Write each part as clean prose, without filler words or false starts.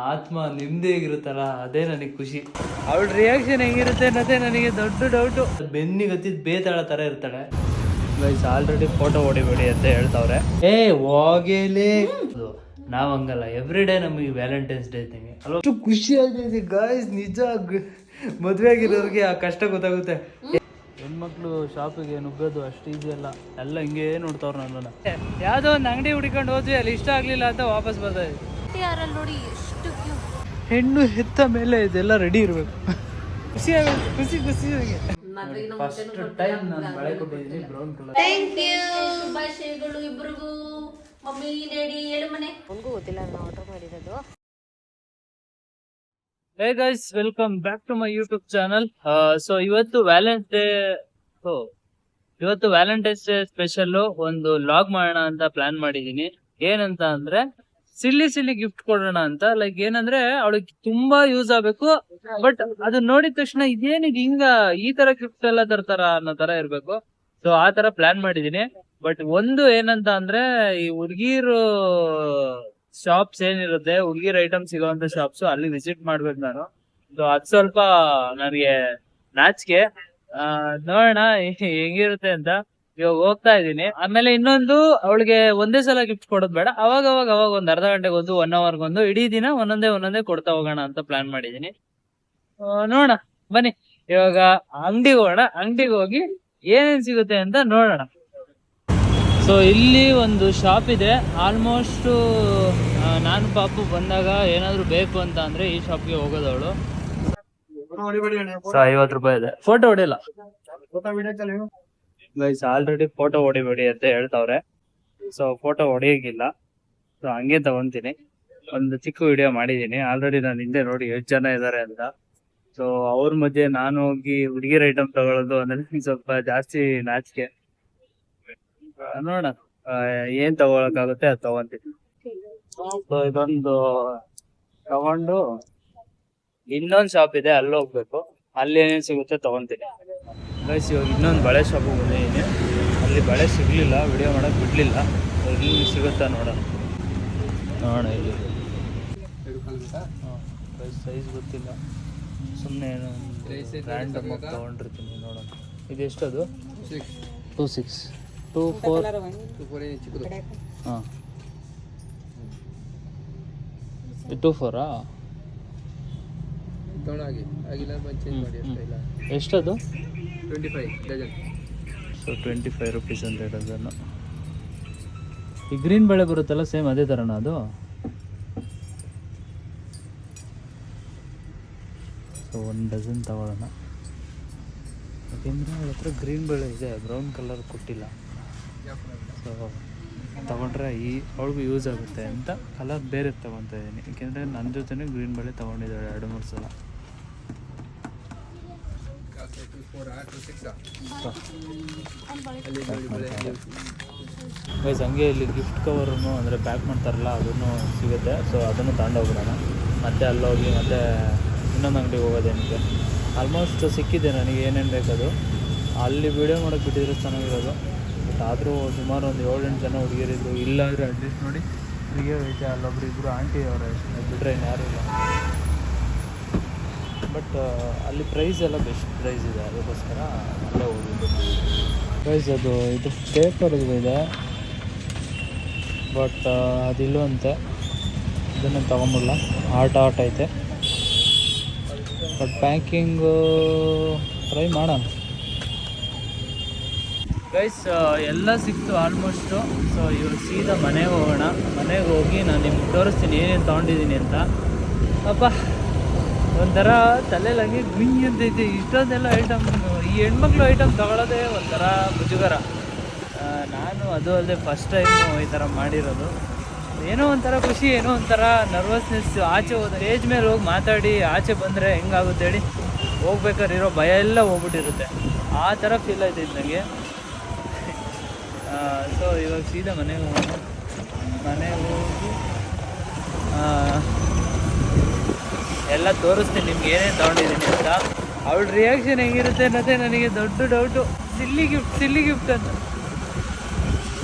ಆತ್ಮ ನೆಮ್ಮದಿಯಾಗಿರುತ್ತಲ್ಲ, ಅದೇ ನನಗೆ ಖುಷಿ. ಅವಳ ರಿಯಾಕ್ಷನ್ ಹೆಂಗಿರುತ್ತೆ ಅನ್ನೋದೇ ನನಗೆ ದೊಡ್ಡ ಡೌಟು. ಬೆನ್ನಿಗೆ ಹತ್ತಿದ್ ಬೇತಾಳ ಥರ ಇರ್ತಾಳೆ. ಗೈಸ್ ಆಲ್ರೆಡಿ ಫೋಟೋ ಹೊಡಿಬೇಡಿ ಅಂತ ಹೇಳ್ತಾವ್ರೆ. ಹೋಗೇಲೇ ನಾವ್ ಹಂಗಲ್ಲ, ಎವ್ರಿ ಡೇ ನಮಗೆ ವ್ಯಾಲೆಂಟೈನ್ಸ್ ಡೇ ಇದ್ದಂಗೆ ಅಲ್ವಾ. ಅಷ್ಟು ಖುಷಿ ಆಗ್ತೈತಿ ಗೈಸ್, ನಿಜ. ಮದುವೆ ಆಗಿರೋರಿಗೆ ಆ ಕಷ್ಟ ಗೊತ್ತಾಗುತ್ತೆ. ಹೆಣ್ಮಕ್ಳು ಶಾಪಿಗೆ ನುಗ್ಗೋದು ಅಷ್ಟು ಈಸಿ ಅಲ್ಲ, ಎಲ್ಲ ಹಿಂಗೆ ನೋಡ್ತಾವ್ರು ನನ್ನನ್ನು. ಯಾವುದೋ ಒಂದು ಅಂಗಡಿ ಹುಡ್ಕೊಂಡು ಹೋದ್ವಿ, ಅಲ್ಲಿ ಇಷ್ಟ ಆಗಲಿಲ್ಲ ಅಂತ ವಾಪಸ್ ಬರ್ತಾ ಇದ್ವಿ. ನೋಡಿ ಎಷ್ಟು ಹೆಣ್ಣು ಹೆತ್ತ ಮೇಲೆ ಇದೆಲ್ಲ ರೆಡಿ ಇರಬೇಕು. ಖುಷಿ ಆಗುತ್ತೆ, ಖುಷಿ ಖುಷಿಯಾಗಿ. ಫಸ್ಟ್ ಟೈಮ್ ನಾನು ಬಳೆ ಕೊಟ್ಟಿದ್ದೀನಿ ಬ್ರೌನ್ ಕಲರ್. ಥ್ಯಾಂಕ್ ಯು, ಶುಭಾಶಯಗಳು ಇಬ್ರಿಗೂ. ಮಮ್ಮಿ ಡ್ಯಾಡಿ ಹೇಳು ಮನೆ. ನನಗೂ ಗೊತ್ತಿಲ್ಲ, ನಾನು ಆರ್ಡರ್ ಮಾಡಿರೋದು. Hey guys, welcome back to my YouTube channel. So ಇವತ್ತು ವ್ಯಾಲೆಂಟೈನ್ಸ್ ಡೇ ಸ್ಪೆಷಲ್ ಒಂದು ಲಾಗ್ ಮಾಡೋಣ ಅಂತ ಪ್ಲಾನ್ ಮಾಡಿದೀನಿ. ಏನಂತ ಅಂದ್ರೆ ಸಿಲ್ಲಿ ಗಿಫ್ಟ್ ಕೊಡೋಣ ಅಂತ. ಲೈಕ್ ಏನಂದ್ರೆ ಅವಳಿಗೆ ತುಂಬಾ ಯೂಸ್ ಆಗ್ಬೇಕು, ಬಟ್ ಅದನ್ನ ನೋಡಿದ ತಕ್ಷಣ ಇದೇನಿಗೆ ಹಿಂಗ ಈ ತರ ಗಿಫ್ಟ್ ಎಲ್ಲ ತರ್ತಾರ ಅನ್ನೋ ತರ ಇರ್ಬೇಕು. ಸೊ ಆ ತರ ಪ್ಲಾನ್ ಮಾಡಿದೀನಿ. ಬಟ್ ಒಂದು ಏನಂತ ಅಂದ್ರೆ ಈ ಹುಡ್ಗೀರು ಶಾಪ್ಸ್ ಏನಿರುತ್ತೆ, ಹುಡುಗಿರ್ ಐಟಮ್ ಸಿಗೋಂತ ಶಾಪ್ಸ್, ಅಲ್ಲಿ ವಿಸಿಟ್ ಮಾಡ್ಬೇಕು ನಾನು. ಸೊ ಅದ್ ಸ್ವಲ್ಪ ನನಗೆ ನಾಚಿಕೆ. ನೋಡೋಣ ಹೆಂಗಿರುತ್ತೆ ಅಂತ ಇವಾಗ ಹೋಗ್ತಾ ಇದೀನಿ. ಆಮೇಲೆ ಇನ್ನೊಂದು, ಅವಳಿಗೆ ಒಂದೇ ಸಲ ಗಿಫ್ಟ್ ಕೊಡೋದ್ ಬೇಡ, ಅವಾಗ ಒಂದ್ ಅರ್ಧ ಗಂಟೆಗೊಂದು 1 ಅವರ್ಗೊಂದು ಇಡೀ ದಿನ ಒಂದೊಂದೇ ಕೊಡ್ತಾ ಹೋಗೋಣ ಅಂತ ಪ್ಲಾನ್ ಮಾಡಿದೀನಿ. ನೋಡೋಣ ಬನ್ನಿ, ಇವಾಗ ಅಂಗಡಿಗೆ ಹೋಗೋಣ. ಅಂಗಡಿಗೆ ಹೋಗಿ ಏನೇನ್ ಸಿಗುತ್ತೆ ಅಂತ ನೋಡೋಣ. ಸೊ ಇಲ್ಲಿ ಒಂದು ಶಾಪ್ ಇದೆ. ಆಲ್ಮೋಸ್ಟ್ ನಾನು ಪಾಪು ಬಂದಾಗ ಏನಾದ್ರು ಬೇಕು ಅಂತ ಅಂದ್ರೆ ಈ ಶಾಪ್ಗೆ ಹೋಗೋದವಳು. 50 ರೂಪಾಯಿ ಇದೆ. ಫೋಟೋ ಹೊಡಿಲ್ಲ ಗೈಸ್, ಆಲ್ರೆಡಿ ಫೋಟೋ ಹೊಡಿಬೇಡಿ ಅಂತ ಹೇಳ್ತಾವ್ರೆ. ಸೊ ಫೋಟೋ ಹೊಡಿಯೋಗಿಲ್ಲ, ಸೊ ಹಂಗೆ ತಗೊಂತೀನಿ. ಒಂದು ಚಿಕ್ಕ ವಿಡಿಯೋ ಮಾಡಿದೀನಿ ಆಲ್ರೆಡಿ, ನಾನು ಹಿಂದೆ ನೋಡಿ ಎಷ್ಟು ಜನ ಇದ್ದಾರೆ ಅಂತ. ಸೊ ಅವ್ರ ಮಧ್ಯೆ ನಾನು ಹೋಗಿ ಹುಡುಗಿರ ಐಟಮ್ ತಗೊಳ್ಳೋದು ಅಂದ್ರೆ ಸ್ವಲ್ಪ ಜಾಸ್ತಿ ನಾಚಿಕೆ. ನೋಡೋಣ ಏನ್ ತಗೊಳಕಾಗುತ್ತೆ ಅದು ತಗೊಂತೀನಿ. ಸೊ ಇದೊಂದು ತಗೊಂಡು ಇನ್ನೊಂದು ಶಾಪ್ ಇದೆ, ಅಲ್ಲಿ ಹೋಗ್ಬೇಕು. ಅಲ್ಲಿ ಏನೇನು ಸಿಗುತ್ತೆ ತಗೊಂತೀನಿ. ಗೈಸ್ ಇವಾಗ ಇನ್ನೊಂದು ಬಳೆ ಶಾಪಿಗೆ ಬಂದಿದ್ದೀನಿ. ಅಲ್ಲಿ ಬಳೆ ಸಿಗ್ಲಿಲ್ಲ, ವಿಡಿಯೋ ಮಾಡಕ್ ಬಿಡ್ಲಿಲ್ಲ. ಇಲ್ಲಿ ಸಿಗುತ್ತಾ ನೋಡೋಣ. ಇಲ್ಲಿ ಸೈಜ್ ಗೊತ್ತಿಲ್ಲ, ಸುಮ್ಮನೆ ಏನೋ ರ್ಯಾಂಡಮ್ ಆಗಿ ತಗೊಂಡಿರ್ತೀನಿ. ನೋಡೋಣ ಇದು ಎಷ್ಟದು? 26 24. ಹಾಂ 24 ಎಷ್ಟದು? 25 ಸೊ 25 ರುಪೀಸ್ ಅಂತ ಡಜನ್ನು. ಈ ಗ್ರೀನ್ ಬಳೆ ಬರುತ್ತಲ್ಲ, ಸೇಮ್ ಅದೇ ಥರನಾ ಅದು? ಸೊ 1 ಡಜನ್ ತಗೊಳ್ಳೋಣ. ಯಾಕೆಂದರೆ ಅವಳ ಹತ್ರ ಗ್ರೀನ್ ಬಳೆ ಇದೆ, ಬ್ರೌನ್ ಕಲರ್ ಕೊಟ್ಟಿಲ್ಲ. ಸೊ ತಗೊಂಡ್ರೆ ಅವಳಿಗೂ ಯೂಸ್ ಆಗುತ್ತೆ ಅಂತ ಕಲರ್ ಬೇರೆ ತಗೊತಾ ಇದ್ದೀನಿ. ಯಾಕೆಂದರೆ ನನ್ನ ಜೊತೆನೇ ಗ್ರೀನ್ ಬಳೆ ತೊಗೊಂಡಿದ್ದಾಳೆ 2-3 ಸಲ. ಗೈಸ್ ಹಂಗೆ ಇಲ್ಲಿ ಗಿಫ್ಟ್ ಕವರನ್ನು ಅಂದರೆ ಪ್ಯಾಕ್ ಮಾಡ್ತಾರಲ್ಲ, ಅದನ್ನು ಸಿಗುತ್ತೆ. ಸೊ ಅದನ್ನು ತಗೊಂಡೋಗ್ಬಿಡೋಣ. ಮತ್ತೆ ಅಲ್ಲೋಗಿ ಮತ್ತೆ ಇನ್ನೊಂದು ಅಂಗಡಿಗೆ ಹೋಗೋದೇನಿದೆ. ಆಲ್ಮೋಸ್ಟ್ ಸಿಕ್ಕಿದೆ ನನಗೆ ಏನೇನು ಬೇಕದು. ಅಲ್ಲಿ ವಿಡಿಯೋ ಮಾಡೋಕ್ಕೆ ಬಿಟ್ಟಿದ್ರೆ ಚೆನ್ನಾಗಿರೋದು. ಬಟ್ ಆದರೂ ಸುಮಾರು ಒಂದು 7-8 ಜನ ಹುಡುಗಿರಿದ್ರು. ಇಲ್ಲಾಂದರೆ ಅಟ್ಲೀಸ್ಟ್ ನೋಡಿ ಹುಡುಗಿಯರು ಐತೆ, ಅಲ್ಲೊಬ್ರು ಇಬ್ಬರು ಆಂಟಿ ಅವರ ಬಿಟ್ಟರೆ ಇನ್ಯಾರೂ ಇಲ್ಲ. ಬಟ್ ಅಲ್ಲಿ ಪ್ರೈಸ್ ಎಲ್ಲ ಬೆಸ್ಟ್ ಪ್ರೈಸ್ ಇದೆ, ಅದಕ್ಕೋಸ್ಕರ ಅಲ್ಲೇ ಹೋಗಿದ್ದು. ಪ್ರೈಸ್ ಇದು ಪೇಪರ್ದು ಇದೆ, ಬಟ್ ಅದಿಲ್ಲವಂತೆ. ಇದನ್ನು ತೊಗೊಂಬಿಡಲ್ಲ, ಆರ್ಟ್ ಐತೆ. ಬಟ್ ಪ್ಯಾಕಿಂಗು ಟ್ರೈ ಮಾಡೋಣ. ಗೈಸ್ ಎಲ್ಲ ಸಿಕ್ತು ಆಲ್ಮೋಸ್ಟು. ಸೊ ಇವಾಗ ಸೀದಾ ಮನೆಗೆ ಹೋಗೋಣ. ಮನೆಗೆ ಹೋಗಿ ನಾನು ನಿಮ್ಗೆ ತೋರಿಸ್ತೀನಿ ಏನೇನು ತೊಗೊಂಡಿದ್ದೀನಿ ಅಂತ. ಅಪ್ಪ ಒಂಥರ ತಲೆಯಲ್ಲಿ ಹಂಗೆ ಗುಂಜಿ ಅಂತೈತಿ. ಇಷ್ಟೊಂದೆಲ್ಲ ಐಟಮ್, ಈ ಹೆಣ್ಮಕ್ಳು ಐಟಮ್ ತಗೊಳ್ಳೋದೇ ಒಂಥರ ಮುಜುಗರ. ನಾನು ಅದು ಅಲ್ಲದೆ ಫಸ್ಟ್ ಟೈಮು ಈ ಥರ ಮಾಡಿರೋದು. ಏನೋ ಒಂಥರ ಖುಷಿ, ಏನೋ ಒಂಥರ ನರ್ವಸ್ನೆಸ್. ಆಚೆ ಹೋದ ಸ್ಟೇಜ್ ಮೇಲೆ ಹೋಗಿ ಮಾತಾಡಿ ಆಚೆ ಬಂದರೆ ಹೆಂಗಾಗುತ್ತೆ ಹೇಳಿ, ಹೋಗ್ಬೇಕಾದ್ರೆ ಇರೋ ಭಯ ಎಲ್ಲ ಹೋಗ್ಬಿಟ್ಟಿರುತ್ತೆ. ಆ ಥರ ಫೀಲ್ ಆಯ್ತೈತೆ ನನಗೆ. ಸೊ ಇವಾಗ ಸೀದಾ ಮನೆಗೆ ಹೋಗೋಣ. ಮನೆಗೆ ಹೋಗಿ ಎಲ್ಲ ತೋರಿಸ್ತೀನಿ ನಿಮ್ಗೆ ಏನೇನು ತೊಗೊಂಡಿದ್ದೀನಿ ಅಂತ. ಅವಳ ರಿಯಾಕ್ಷನ್ ಹೆಂಗಿರುತ್ತೆ ಅನ್ನೋದೇ ನನಗೆ ದೊಡ್ಡ ಡೌಟು. ಸಿಲ್ಲಿ ಗಿಫ್ಟ್ ಅಂತ.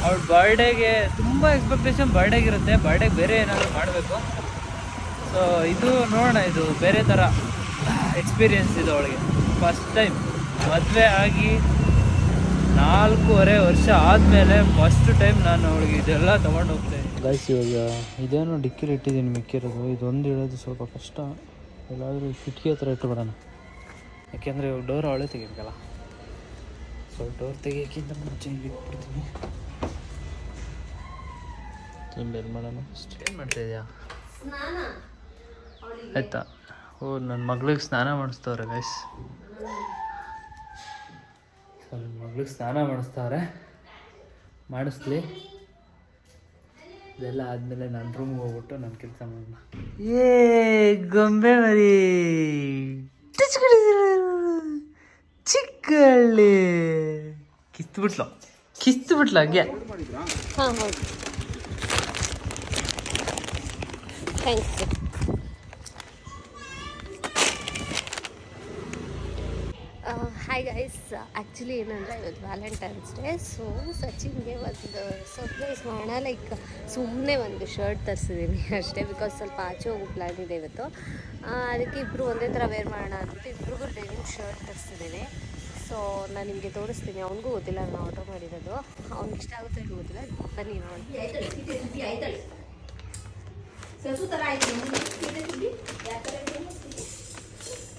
ಅವಳ ಬರ್ಡೇಗೆ ತುಂಬ ಎಕ್ಸ್ಪೆಕ್ಟೇಷನ್ ಬರ್ಡೇಗಿರುತ್ತೆ. ಬರ್ಡೇಗೆ ಬೇರೆ ಏನಾದರೂ ಮಾಡಬೇಕು. ಸೊ ಸೊ ಇದು ನೋಡೋಣ, ಇದು ಬೇರೆ ಥರ ಎಕ್ಸ್ಪೀರಿಯನ್ಸ್ ಇದು ಅವಳಿಗೆ. ಫಸ್ಟ್ ಟೈಮ್ ಮದುವೆ ಆಗಿ 4.5 ವರ್ಷ ಆದಮೇಲೆ ಫಸ್ಟ್ ಟೈಮ್ ನಾನು ಅವಳಿಗೆ ಇದೆಲ್ಲ ತೊಗೊಂಡು ಹೋಗ್ತೇನೆ. ಗೈಸ್ ಇವಾಗ ಇದೇನೋ ಡಿಕ್ಕಿಲಿ ಇಟ್ಟಿದ್ದೀನಿ ಮಿಕ್ಕಿರೋದು, ಇದೊಂದು ಇಡೋದು ಸ್ವಲ್ಪ ಕಷ್ಟ. ಎಲ್ಲಾದರೂ ಕಿಟಕಿ ಹತ್ರ ಇಟ್ಟುಬಿಡೋಣ, ಯಾಕೆಂದರೆ ಇವಾಗ ಡೋರ್ ಅವಳೇ ತೆಗಿಬೇಕಲ್ಲ. ಸೊ ಡೋರ್ ತೆಗಿಯೋಕ್ಕಿಂತ ಮುಂಚೆ ಇಟ್ಬಿಡ್ತೀನಿ. ಏನು ಮಾಡೋಣ, ಏನು ಮಾಡ್ತಾಯಿದ್ಯಾ? ಆಯ್ತಾ? ಓ, ನನ್ನ ಮಗಳಿಗೆ ಸ್ನಾನ ಮಾಡಿಸ್ತವ್ರೆ ಗೈಸ್. ನನ್ನ ಮಗಳಿಗೆ ಸ್ನಾನ ಮಾಡಿಸ್ತವ್ರೆ, ಮಾಡಿಸ್ಲಿ. ಇದೆಲ್ಲ ಆದಮೇಲೆ ನನ್ನ ರೂಮ್ಗೆ ಹೋಗ್ಬಿಟ್ಟು ನನ್ನ ಕೆಲಸ ಮಾಡೋಣ. ಗೊಂಬೆ ಮರಿ ಚಿಕ್ಕಳ್ಳಿ ಕಿತ್ತು ಬಿಟ್ಲ ಹಾಗೆ. ಹಾಂ ಹೌದು, ಥ್ಯಾಂಕ್ಸ್. ಹಾಯ್ ಗೈಸ್, ಆ್ಯಕ್ಚುಲಿ ಏನಂದರೆ ಇವತ್ತು ವ್ಯಾಲೆಂಟೈನ್ಸ್ ಡೇ. ಸೊ ಸಚಿನ್ಗೆ ಒಂದು ಸರ್ಪ್ರೈಸ್ ಮಾಡೋಣ, ಲೈಕ್ ಸುಮ್ಮನೆ ಒಂದು ಶರ್ಟ್ ತರಿಸಿದ್ದೀನಿ ಅಷ್ಟೇ, ಬಿಕಾಸ್ ಸ್ವಲ್ಪ ಆಚೆ ಹೋಗೋ ಪ್ಲ್ಯಾನ್ ಇದೆ ಇವತ್ತು. ಅದಕ್ಕೆ ಇಬ್ಬರು ಒಂದೇ ಥರ ವೇರ್ ಮಾಡೋಣ ಅಂದ್ಬಿಟ್ಟು ಇಬ್ಬರಿಗೂ ಡೆನಿಮ್ ಶರ್ಟ್ ತರಿಸಿದ್ದೀನಿ. ಸೊ ನಾನು ನಿಮಗೆ ತೋರಿಸ್ತೀನಿ. ಅವ್ನಿಗೂ ಗೊತ್ತಿಲ್ಲ ನಾನು ಆರ್ಡರ್ ಮಾಡಿರೋದು, ಅವ್ನಿಗೆ ಇಷ್ಟ ಆಗುತ್ತೆ ಅಂತ ಗೊತ್ತಿಲ್ಲ. ಬನ್ನಿ ನೋಡಿ.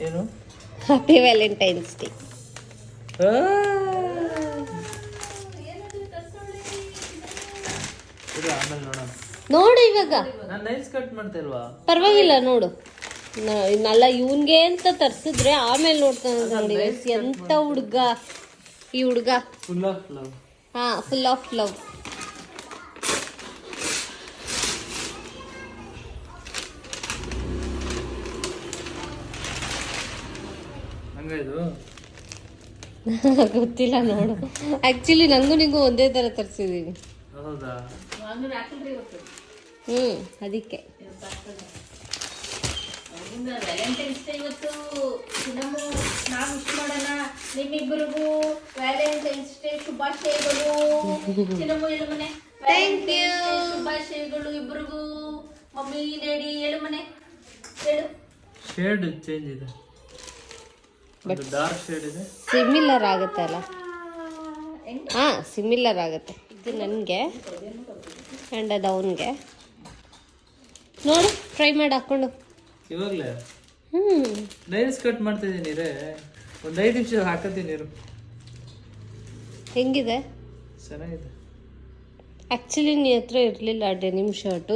ಏನು? Happy Valentine's day. ಆಮೇಲೆ ನೋಡೋಣ. ನೋಡು ಇವಾಗ ನಾನು ನೈಲ್ಸ್ ಕಟ್ ಮಾಡ್ತಾ ಇಲ್ವಾ? ಪರವಾಗಿಲ್ಲ, ನೋಡು. ನಲ್ಲ ಇವನ್ಗೆ ಅಂತ ತರ್ಸಿದ್ರೆ ಆಮೇಲೆ ನೋಡ್ತಾನೆ ನೋಡಿ. ಎಂತ ಹುಡುಗ ಈ ಹುಡುಗ. Full of love. ಹಾ, ಫುಲ್ ಆಫ್ ಲವ್. ಹಂಗಾಯ್ತು? ಗೊತ್ತಿಲ್ಲ, ನೋಡು. ಆಕ್ಚುಲಿ ನಂಗೂ ನಿಂಗೂ ಒಂದೇ ತರ ತರಿಸಿದೀನಿ. ಹೌದಾ? ಅದಕ್ಕೆ ವ್ಯಾಲೆಂಟೈನ್ಸ್ ಡೇ ಇವತ್ತು ನಾವು ವಿಶ್ ಮಾಡೋಣ ನಿಮ್ಮಿಬ್ಬರಿಗೂ. ವ್ಯಾಲೆಂಟೈನ್ಸ್ ಡೇ ಶುಭಾಶಯಗಳು. ಚಿನ್ನಮ್ಮ ಹೇಳು ಮನೆ. Thank you. ಶುಭಾಶಯಗಳು ಇಬ್ಬರಿಗೂ. ಮಮ್ಮಿ ಡ್ಯಾಡಿ ಹೇಳು ಮನೆ, ಹೇಳು. ಶೇಡ್ ಚೇಂಜ್ ಇದೆ, ಡಾರ್ಕ್ ಶೇಡ್ ಇದೆ. ಸಿಮಿಲರ್ ಆಗುತ್ತೆ ಅಲ್ಲ? ಹಾ, ಸಿಮಿಲರ್ ಆಗುತ್ತೆ. ಇದು ನನಗೆ ಆ್ಯಂಡ್ ಅದು ಅವನಿಗೆ. ನೋಡು, ಟ್ರೈ ಮಾಡಿ ಹಾಕ್ಕೊಂಡು. ಇವಾಗಲೇ ನೈಲ್ಸ್ ಕಟ್ ಮಾಡ್ತಾ ಇದ್ದೀನಿ ರೇ, ಒಂದು 5 ನಿಮಿಷ ಹಾಕತ್ತೀನಿ ಇರು. ಹೆಂಗಿದೆ? ಚೆನ್ನಾಗಿದೆ. ಆ್ಯಕ್ಚುಲಿ ನೀ ಹತ್ರ ಇರಲಿಲ್ಲ ಡೆನಿಮ್ ಶರ್ಟು,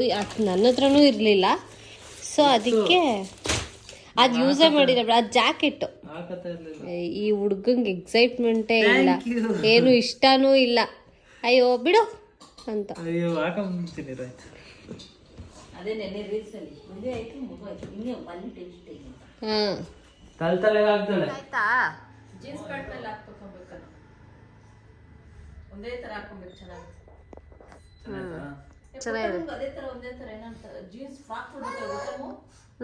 ನನ್ನ ಹತ್ರನೂ ಇರಲಿಲ್ಲ. ಸೊ ಅದಕ್ಕೆ ಅದು ಯೂಸೇ ಮಾಡಿಲ್ಲ. ಅದು ಜಾಕೆಟ್ಟು ಈ ಹುಡ್ಗಂಗೆ ಎಕ್ಸೈಟ್ಮೆಂಟೇ ಇಲ್ಲ, ಏನು ಇಷ್ಟನೂ ಇಲ್ಲ. ಅಯ್ಯೋ ಬಿಡು ಅಂತ. ಅಯ್ಯೋ ಹಾಕೊಂತೀನಿ ಆಯ್ತು. ಅದೇ ನೆನ್ನೆ ರೀಲ್ಸ್ ಅಲ್ಲಿ ಮದುವೆ ಆಯ್ತು, ಮಗು ಆಯ್ತು, ಹಿಂಗೆ ವ್ಯಾಲೆಂಟೈನ್ಸ್ ಡೇ ಹಾಂ ತಲೆಗೆ ಆಗ್ತಾಳೆ. ಆಯ್ತಾ? ಜೀನ್ಸ್ ಪ್ಯಾಂಟ್ ಮೇಲೆ ಹಾಕ್ಬೇಕಲ್ಲ, ಒಂದೇ ತರ ಹಾಕೊಬೇಕು. ಚೆನ್ನಾಗಿ ಚೆನ್ನಾಗಿದೆ. ಅದೇ ತರ ಒಂದೇ ತರ ಏನಂತ ಜೀನ್ಸ್ ಫ್ರಾಕ್ ಕೊಡ್ಬೇಕು.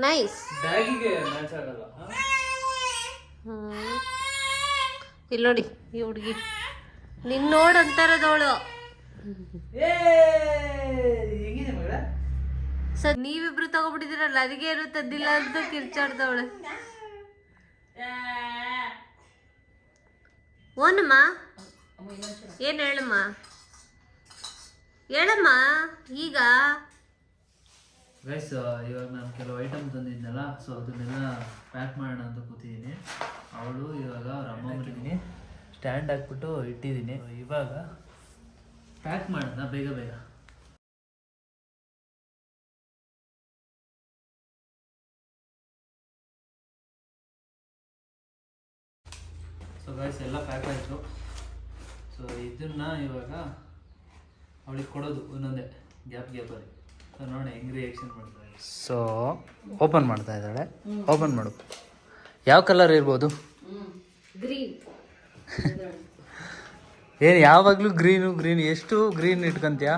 ನೈಸ್. ಬ್ಯಾಗಿಗೆ ಮ್ಯಾಚ್ ಆಗಲ್ಲ. ಇಲ್ಲಿ ನೋಡಿ ಈ ಹುಡುಗಿ, ನಿನ್ನ ನೋಡು ಅಂತ ಇರೋದವಳು. ಹೆಂಗಿದೆ ಮಗಳ? ಸರ್ ನೀವಿಬ್ರು ತಗೊಬಿಟ್ಟಿದ್ದೀರಲ್ಲ, ಅದಕ್ಕೆ ಏನು ತಂದಿಲ್ಲ ಅಂತ ಕಿರ್ಚಾಡ್ದವಳು. ಓನಮ್ಮ, ಏನು ಹೇಳಮ್ಮ, ಹೇಳಮ್ಮ ಈಗ. ಗೈಸ್, ಇವಾಗ ನಾನು ಕೆಲವು ಐಟಮ್ ತಂದಿದ್ದೆನಲ್ಲ, ಸೊ ಅದನ್ನೆಲ್ಲ ಪ್ಯಾಕ್ ಮಾಡೋಣ ಅಂತ ಕೂತಿದ್ದೀನಿ. ಅವಳು ಇವಾಗ ಅವ್ರ ಅಮ್ಮ ಮನೆಗೆ ಸ್ಟ್ಯಾಂಡ್ ಹಾಕ್ಬಿಟ್ಟು ಇಟ್ಟಿದ್ದೀನಿ. ಇವಾಗ ಪ್ಯಾಕ್ ಮಾಡೋಣ ಬೇಗ ಬೇಗ. ಸೊ ಗೈಸ್, ಎಲ್ಲ ಪ್ಯಾಕ್ ಆಯಿತು. ಸೊ ಇದನ್ನು ಇವಾಗ ಅವಳಿಗೆ ಕೊಡೋದು ಒಂದೊಂದೇ ಗ್ಯಾಪಲ್ಲಿ. ಸೊ ನೋಡಿ ಹೆಂಗೆ ರಿಯಾಕ್ಷನ್ ಮಾಡ್ತಾಳೆ. ಸೊ ಓಪನ್ ಮಾಡ್ತಾ ಇದ್ದಾಳೆ. ಓಪನ್ ಮಾಡು. ಯಾವ ಕಲರ್ ಇರ್ಬೋದು? ಗ್ರೀನ್. ಏನು ಯಾವಾಗಲೂ ಗ್ರೀನು ಎಷ್ಟು ಗ್ರೀನ್ ಇಟ್ಕೊಂತೀಯ?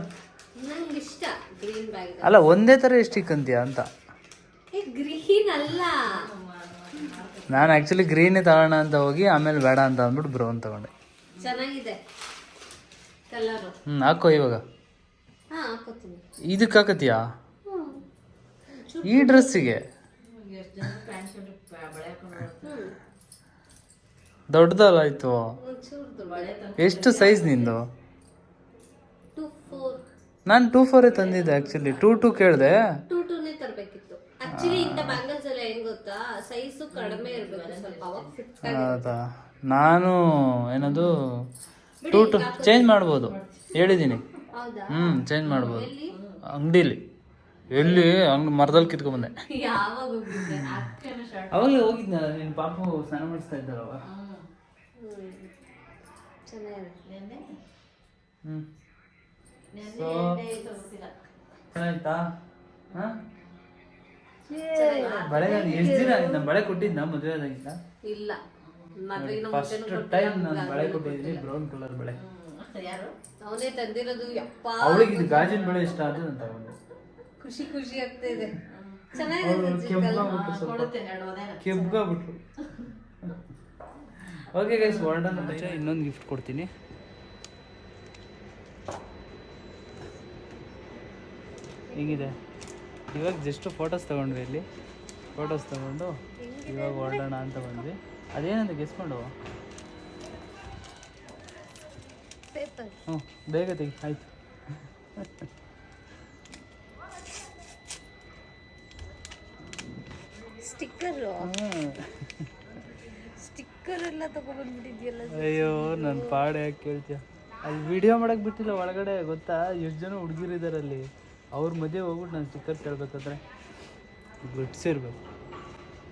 ನಂಗೆ ಇಷ್ಟ ಗ್ರೀನ್ ಬ್ಯಾಗ್. ಅಲ್ಲ, ಒಂದೇ ಥರ ಎಷ್ಟು ಇಟ್ಕೊಂತೀಯ ಅಂತ. ಗ್ರೀನ್ ಅಲ್ಲ, ನಾನು ಆ್ಯಕ್ಚುಲಿ ಗ್ರೀನೇ ತಗೋಣ ಅಂತ ಹೋಗಿ ಆಮೇಲೆ ಬೇಡ ಅಂತ ಅಂದ್ಬಿಟ್ಟು ಬ್ರೌನ್ ತಗೊಂಡೆ. ಚೆನ್ನಾಗಿದೆ ಕಲರು. ಹಾಕೋ ಇವಾಗ. ಹಾಂ ಹಾಕೋತೀನಿ. ಇದಕ್ಕೆ ಹಾಕತ್ತೀಯಾ? ಈ ಡ್ರೆಸ್ಸಿಗೆ ಎಷ್ಟು ಜನ ಪ್ಯಾಂಟ್ ಶರ್ಟ್ ಬಳೆ ಹಾಕೊಂಡು ಹೋಗ್ತಾರೆ. ದೊಡ್ಡದಲ್ಲ ಆಯ್ತು. ಒಂಚೂರು ಬಳೆ ತಂದು ಎಷ್ಟು ಸೈಜ್ ನಿಂದು? 2-4 ನಾನು 2-4 ತಂದಿದ್ದೆ ಆ್ಯಕ್ಚುಲಿ. 2-2 ಕೇಳಿದೆ. 2-2ನೇ ತರಬೇಕಿತ್ತು ಆಕ್ಚುಲಿ. ಇಂಥ ಬ್ಯಾಂಗಲ್ಸ್ ಎಲ್ಲ ಹೆಂಗ್ ಗೊತ್ತಾ, ಸೈಜು ಕಡಿಮೆ ಇರಬೇಕು ಸ್ವಲ್ಪ, ಅವಾಗ ಫಿಟ್ ಹೌದಾ? ನಾನು ಏನದು 2-2 ಚೇಂಜ್ ಮಾಡ್ಬೋದು ಹೇಳಿದ್ದೀನಿ. ಹೌದಾ? ಚೇಂಜ್ ಮಾಡ್ಬೋದು ಅಂಗಡಿಲಿ. ಎಲ್ಲಿ ಮರದಲ್ಲಿ ಕಿತ್ಕೊಂಡ್ಬಂದೆ. ಯಾವಾಗ ಹೋಗಿದ್ದೆ? ಅಕ್ಕನ ಶರ್ಟ್ ಅವಾಗಲೇ ಹೋಗಿದ್ನಲ್ಲ, ನಿನ್ನ ಪಾಪು ಸ್ನಾನ ಮಾಡಿಸ್ತಾ ಇದ್ದಾರವ. ಚೆನ್ನಾಗಿದೆ. ನೆನ್ನೆ ಹ್ಞೂ ನೆನ್ನೆ ಗೊತ್ತಿಲ್ಲ. ಚೆನ್ನಾಯ್ತಾ? ಹಾಂ, ಬಳೆ ನಾನು ಎಷ್ಟು ದಿನ ನಮ್ಮ ಬಳೆ ಕೊಟ್ಟಿದ್ದ ಮದುವೆ ಆದಾಗಿಂದ? ಇಲ್ಲ, ಮದ್ವೆಗಿನ ಫಸ್ಟ್ ಟೈಮ್ ನಾನು ಬಳೆ ಕೊಟ್ಟಿದ್ದೀನಿ, ಬ್ರೌನ್ ಕಲರ್ ಬಳೆ. ಯಾರು ಅವನೇ ತಂದಿರೋದು. ಯಪ್ಪ, ಅವಳಿಗೆ ಇದು ಗಾಜಿನ ಬಳೆ ಇಷ್ಟ ಆದ್ರೆ ನಾನು ತಗೊಂಡೆ. ಖುಷಿ ಖುಷಿ ಆಗ್ತಾ ಇದೆ. ಚೆನ್ನಾಗಿದೆ. ಕೆಂಪಾಗ್ಬಿಟ್ಟು ಸ್ವಲ್ಪ ಕೊಡುತ್ತೇನೆ ಎರಡು ಅದೇನ. ಕೆಂಪಾಗ್ಬಿಟ್ರು. ಓಕೆ ಗೈಸ್, ಹೊರಡೋಣ. ಇನ್ನೊಂದು ಗಿಫ್ಟ್ ಕೊಡ್ತೀನಿ. ಹೇಗಿದೆ? ಇವಾಗ ಜಸ್ಟ್ ಫೋಟೋಸ್ ತಗೊಂಡ್ವಿ ಇಲ್ಲಿ. ಫೋಟೋಸ್ ತಗೊಂಡು ಇವಾಗ ಹೊರಡೋಣ ಅಂತ ಬಂದ್ವಿ. ಅದೇನಂತ ಗೆಸ್ ಮಾಡುವ. ಪೇಪರ್ ಹ್ಞೂ, ಬೇಗ ತೆಗಿ. ಆಯ್ತು. ಸ್ಟಿಕ್ಕರು. ಸ್ಟಿಕ್ಕರ್ ಎಲ್ಲ ತಗೊಂಡ್ಬಿಟ್ಟಿದ್ಯಲ್ಲ. ಅಯ್ಯೋ, ನನ್ನ ಪಾಡೆ ಯಾಕೆ ಕೇಳ್ತೀಯ? ಅಲ್ಲಿ ವಿಡಿಯೋ ಮಾಡಕ್ಕೆ ಬಿಟ್ಟಿಲ್ಲ ಒಳಗಡೆ, ಗೊತ್ತಾ? ಎಷ್ಟು ಜನ ಹುಡುಗಿರಿದ್ದಾರೆ ಅಲ್ಲಿ. ಅವ್ರ ಮಧ್ಯೆ ಹೋಗ್ಬಿಟ್ಟು ನಾನು ಸ್ಟಿಕ್ಕರ್ ಕೇಳ್ಬೇಕಾದ್ರೆ ಬಿಡ್ಸಿರ್ಬೇಕು.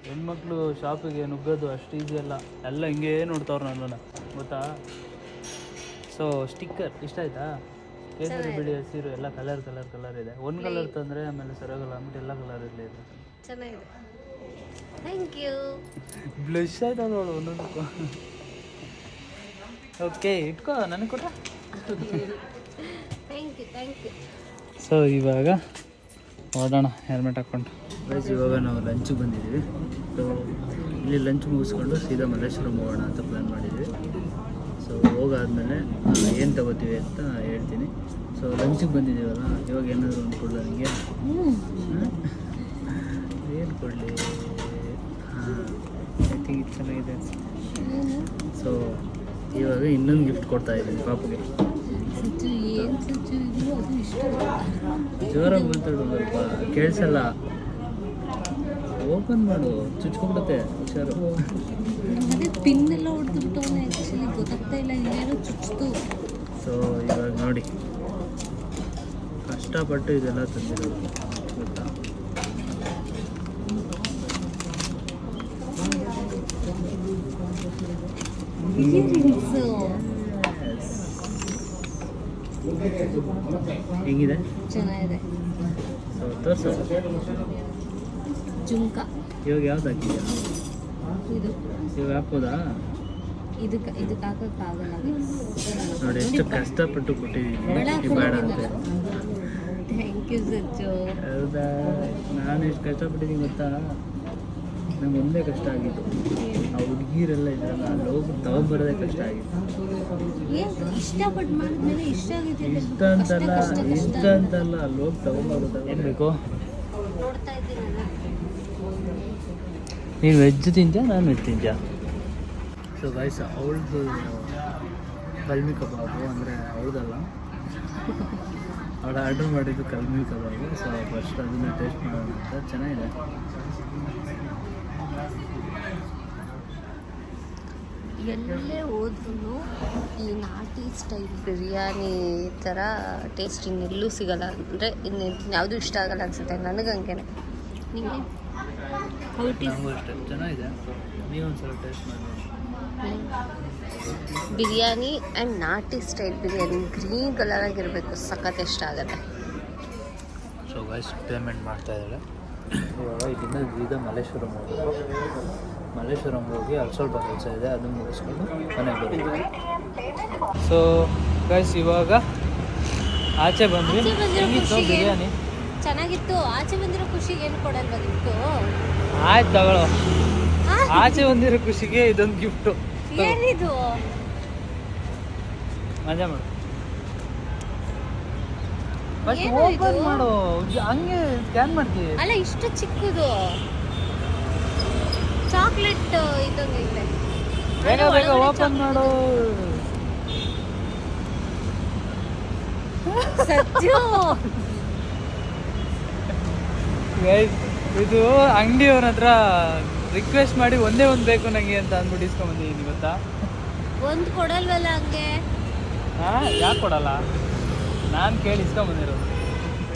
ಹೆಣ್ಮಕ್ಳು ಶಾಪಿಗೆ ನುಗ್ಗೋದು ಅಷ್ಟು ಈಸಿ ಅಲ್ಲ. ಎಲ್ಲ ಹಿಂಗೆ ನೋಡ್ತಾವ್ರು ನನ್ನನ್ನು, ಗೊತ್ತಾ? ಸೊ ಸ್ಟಿಕ್ಕರ್ ಇಷ್ಟ ಆಯ್ತಾ? ಕೇಸರಿ ಬಿಳಿ ಹಸಿರು ಎಲ್ಲ ಕಲರ್ ಇದೆ. ಒಂದು ಕಲರ್ ತಂದರೆ ಆಮೇಲೆ ಸರಿಯಾಗಲ್ಲ ಅಂದ್ಬಿಟ್ಟು ಎಲ್ಲ ಕಲರ್ ಇರಲಿ. ಚೆನ್ನಾಗಿದೆ. Thank you. ಬ್ಲಶ್ ಆಯ್ತು ಅವಳು ಒಂದೊಂದಕ್ಕೂ. ಓಕೆ, ಇಟ್ಕೋ, ನನಗೆ ಕೊಟ್ಟ. Thank you. ಸೊ ಇವಾಗ ಹೊರಡೋಣ ಹೆಲ್ಮೆಟ್ ಹಾಕ್ಕೊಂಡು. ಗೈಸ್, ಇವಾಗ ನಾವು ಲಂಚಿಗೆ ಬಂದಿದ್ದೀವಿ. ಸೊ ಇಲ್ಲಿ ಲಂಚ್ ಮುಗಿಸ್ಕೊಂಡು ಸೀದಾ ಮಲ್ಲೇಶ್ವರಂ ಹೋಗೋಣ ಅಂತ ಪ್ಲ್ಯಾನ್ ಮಾಡಿದ್ವಿ. ಸೊ ಹೋಗಾದ್ಮೇಲೆ ಏನು ತಗೋತೀವಿ ಅಂತ ಹೇಳ್ತೀನಿ. ಸೊ ಲಂಚಿಗೆ ಬಂದಿದ್ದೀವಲ್ಲ, ಇವಾಗ ಏನಾದರೂ ಒಂದು ಕೊಡಲ ನನಗೆ. ಏನು ಕೊಡಲಿ? ಐ ಥಿಂಕ್ ಇದು ಚೆನ್ನಾಗಿದೆ. ಸೊ ಇವಾಗ ಇನ್ನೊಂದು ಗಿಫ್ಟ್ ಕೊಡ್ತಾ ಇದ್ದೀನಿ ಪಾಪುಗೆ. ಜೋರಾಗಿ ಮಾತಾಡು, ಸ್ವಲ್ಪ ಕೇಳಿಸಲ್ಲ. ಓಪನ್ ಮಾಡು, ಚುಚ್ಕೊಂಡ್ಬಿಡುತ್ತೆ. ಹುಷಾರು. ಅದೇ ಪಿನ್ ಎಲ್ಲ ಹೊಡೆದ್ಬಿಟ್ಟವನೇ, ಆ್ಯಕ್ಚುಲಿ ಗೊತ್ತಾಗ್ತಾ ಇಲ್ಲ, ಇಲ್ಲೇನೋ ಚುಚ್ಚಿತು. ಸೊ ಇವಾಗ ನೋಡಿ, ಕಷ್ಟಪಟ್ಟು ಇದೆಲ್ಲ ತಂದಿರೋದು, ಗೊತ್ತಾ? ಹೆಂಗಿದೆ? ಚೆನ್ನಾಗಿದೆ. ಸೊ ತೋರಿಸು. ಜುಮ್ಕಾ. ಇವಾಗ ಯಾವ್ದು ಹಾಕಿದ್ಯಾ? ಇದು ಇವಾಗ ಹಾಕ್ಬೋದಾ? ಇದಕ್ಕೆ ಹಾಕೋಕ್ಕಾಗಲ್ಲ. ನೋಡಿ ಎಷ್ಟು ಕಷ್ಟಪಟ್ಟು ಕೊಟ್ಟಿದ್ದೀನಿ. ಬೇಡ ಅಂತ. Thank you Sachchu. ಹೌದಾ? ನಾನು ಎಷ್ಟು ಕಷ್ಟಪಟ್ಟಿದ್ದೀನಿ ಗೊತ್ತಾ? ನಂಗೆ ಒಂದೇ ಕಷ್ಟ ಆಗಿತ್ತು, ಆ ಹುಡುಗಿರೆಲ್ಲ ಇದ್ರಲ್ಲ, ಅಲ್ಲಿ ಹೋಗಿ ತಗೊಂಬರೋದೇ ಕಷ್ಟ ಆಗಿತ್ತು. ಇಷ್ಟಪಟ್ಟು ಮಾಡಿದ್ಮೇಲೆ ಇಷ್ಟ ಆಗಿದೆ. ಇಷ್ಟ ಅಂತಲ್ಲ, ಅಲ್ಲಿ ಹೋಗಿ ತಗೊಂಬರೋದು. ಏನು ಬೇಕು? ನೋಡ್ತಾ ಇದ್ದೀನಿ ನಾನು. ನೀನು ವೆಜ್ ತಿಂತೀಯ, ನಾನು ವೆಜ್ ತಿಂತೀಯ? ಸೊ ಗೈಸ್, ಅವಳದು ಕಲ್ಮಿ ಕಬಾಬು, ಅಂದರೆ ಅವಳದಲ್ಲ, ಅವಳು ಆರ್ಡ್ರ್ ಮಾಡಿದ್ದು ಕಲ್ಮಿ ಕಬಾಬು. ಸೊ ಫಸ್ಟ್ ಅದನ್ನು ಟೇಸ್ಟ್ ಮಾಡೋಣ ಅಂತ. ಚೆನ್ನಾಗಿದೆ. ಎಲ್ಲೇ ಹೋದ್ರೂ ಈ ನಾಟಿ ಸ್ಟೈಲ್ ಬಿರಿಯಾನಿ ಥರ ಟೇಸ್ಟ್ ಇನ್ನೆಲ್ಲೂ ಸಿಗಲ್ಲ. ಅಂದರೆ ಇನ್ನು ಯಾವುದೂ ಇಷ್ಟ ಆಗಲ್ಲ ಅನಿಸುತ್ತೆ ನನಗೆ. ಹಂಗೇನೆ ನಿಮಗೆ ನನಗೂ ಅಷ್ಟೇ ಚೆನ್ನಾಗಿದೆ. ನೀವೊಂದ್ಸಲ ಟೇಸ್ಟ್ ಮಾಡಿ. ಬಿರಿಯಾನಿ ಆ್ಯಂಡ್ ನಾಟಿ ಸ್ಟೈಲ್ ಬಿರಿಯಾನಿ ಗ್ರೀನ್ ಕಲರಾಗಿರಬೇಕು, ಸಖತ್ ಇಷ್ಟ ಆಗುತ್ತೆ. ಸೊ ಗೈಸ್, ಪೇಮೆಂಟ್ ಮಾಡ್ತಾ ಇದ್ದಾಳೆ. ಇವಾಗ ಇಲ್ಲಿಂದ ಸೀದಾ ಮಲ್ಲೇಶ್ವರಂ ಹೋಗಬೇಕು. ಮಲ್ಲೇಶ್ವರಂ ಹೋಗಿ ಅಲ್ಲಿ ಸ್ವಲ್ಪ ಕೆಲಸ ಇದೆ, ಅದನ್ನು ಮುಗಿಸ್ಕೊಂಡು ಮನೆಗೆ ಬರ್ತೀವಿ. ಸೊ ಗೈಸ್, ಇವಾಗ ಆಚೆ ಬಂದ್ವಿ. ಹೆಂಗಿತ್ತು ಬಿರಿಯಾನಿ? ಚೆನ್ನಾಗಿತ್ತು. ಆಚೆ ಬಂದಿರೋ ಖುಷಿಗೆ ಏನು ಕೊಡಲ್ವಾ ಗಿಫ್ಟು? ಆಯ್ತು ತಗೊಳ್ಳೋ. ಆಚೆ ಬಂದಿರೋ ಖುಷಿಗೆ ಇದೊಂದು ಗಿಫ್ಟು. ಏನಿದು? ಮಜಾ ಮಾಡು. ಫಸ್ಟ್ ಏನು ಓಪನ್ ಇದು? ಮಾಡು ಹಂಗೆ ಸ್ಕ್ಯಾನ್ ಮಾಡ್ತೀವಿ. ಅಲ್ಲ ಇಷ್ಟು ಚಿಕ್ಕದು ಚಾಕ್ಲೇಟ್ ಇದಂಗೈತೆ. ಬೇಗ ಬೇಗ ಓಪನ್ ಮಾಡು. ಸಜ್ಜು Guys, ಇದು ಅಂಗಡಿಯವ್ರ ಹತ್ರ ರಿಕ್ವೆಸ್ಟ್ ಮಾಡಿ ಒಂದೇ ಒಂದು ಬೇಕು ನಂಗೆ ಅಂತ ಅಂದ್ಬಿಟ್ಟು ಇಸ್ಕೊಂಬಂದಿದ್ದೀನಿ ಗೊತ್ತಾ. ಒಂದು ಕೊಡಲ್ವಲ್ಲ ಹಂಗೆ. ಯಾಕೆ ಕೊಡಲ್ಲ, ನಾನು ಕೇಳಿ ಇಸ್ಕೊಂಬಂದಿರೋದು.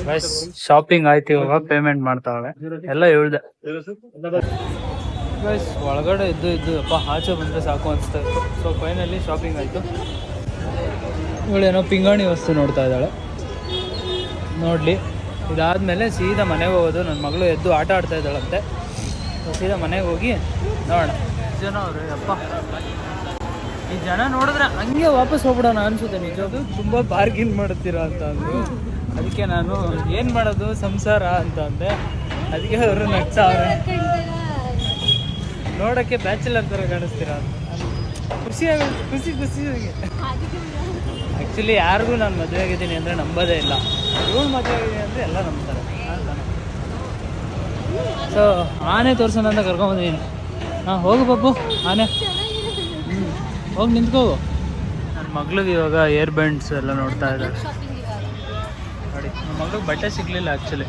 ಬಸ್ ಶಾಪಿಂಗ್ ಆಯ್ತು, ಇವಾಗ ಪೇಮೆಂಟ್ ಮಾಡ್ತಾವೆ ಎಲ್ಲ ಹೇಳ್ದೆ. ಬಸ್ ಒಳಗಡೆ ಇದ್ದು ಅಪ್ಪ ಆಚೆ ಬಂದರೆ ಸಾಕು ಅನಿಸ್ತಾ ಇತ್ತು. ಸೊ ಫೈನಲಿ ಶಾಪಿಂಗ್ ಆಯಿತು. ಇವಳೇನೋ ಪಿಂಗಾಣಿ ವಸ್ತು ನೋಡ್ತಾ ಇದ್ದಾಳೆ. ನೋಡಲಿ, ಇದಾದಮೇಲೆ ಸೀದಾ ಮನೆಗೆ ಹೋಗೋದು. ನನ್ನ ಮಗಳು ಎದ್ದು ಆಟ ಆಡ್ತಾ ಇದ್ದಾಳಂತೆ. ಸೀದಾ ಮನೆಗೆ ಹೋಗಿ ನೋಡೋಣ. ಜನ ಅವರು ಅಪ್ಪ, ಈ ಜನ ನೋಡಿದ್ರೆ ಹಂಗೆ ವಾಪಸ್ ಹೋಗ್ಬಿಡೋಣ ಅನ್ಸುತ್ತೆ. ನಿಜವಾಗ್ಲೂ ತುಂಬ ಬಾರ್ಗಿನ್ ಮಾಡುತ್ತೀರಾ ಅಂತ ಅಂದರು. ಅದಕ್ಕೆ ನಾನು ಏನು ಮಾಡೋದು ಸಂಸಾರ ಅಂತ ಅಂದೆ. ಅದಕ್ಕೆ ಅವರು ನಗ್ತಾವ್ರೆ, ನೋಡೋಕ್ಕೆ ಬ್ಯಾಚುಲರ್ ಥರ ಕಾಣಿಸ್ತೀರಾ ಅಂತ. ಖುಷಿ ನನಗೆ. ಆ್ಯಕ್ಚುಲಿ ಯಾರಿಗೂ ನಾನು ಮದುವೆ ಆಗಿದ್ದೀನಿ ಅಂದರೆ ನಂಬೋದೇ ಇಲ್ಲ. ಇವಳು ಮದುವೆ ಆಗಿದ್ದೀನಿ ಅಂದರೆ ಎಲ್ಲ ನಂಬ್ತಾರೆ. ಸೊ ಆನೆ ತೋರ್ಸೋಣ ಅಂತ ಕರ್ಕೊಂಬಂದಿದ್ದೀನಿ. ಹೋಗು ಬಾಬು ಆನೆ, ಹೋಗಿ ನಿಂತ್ಕೋಗು. ನನ್ನ ಮಗಳಿಗೆ ಇವಾಗ ಏರ್ ಬ್ಯಾಂಡ್ಸ್ ಎಲ್ಲ ನೋಡ್ತಾ ಇದ್ದಾರೆ ನೋಡಿ. ನಮ್ಮ ಮಗಳಿಗೆ ಬಟ್ಟೆ ಸಿಗಲಿಲ್ಲ ಆ್ಯಕ್ಚುಲಿ.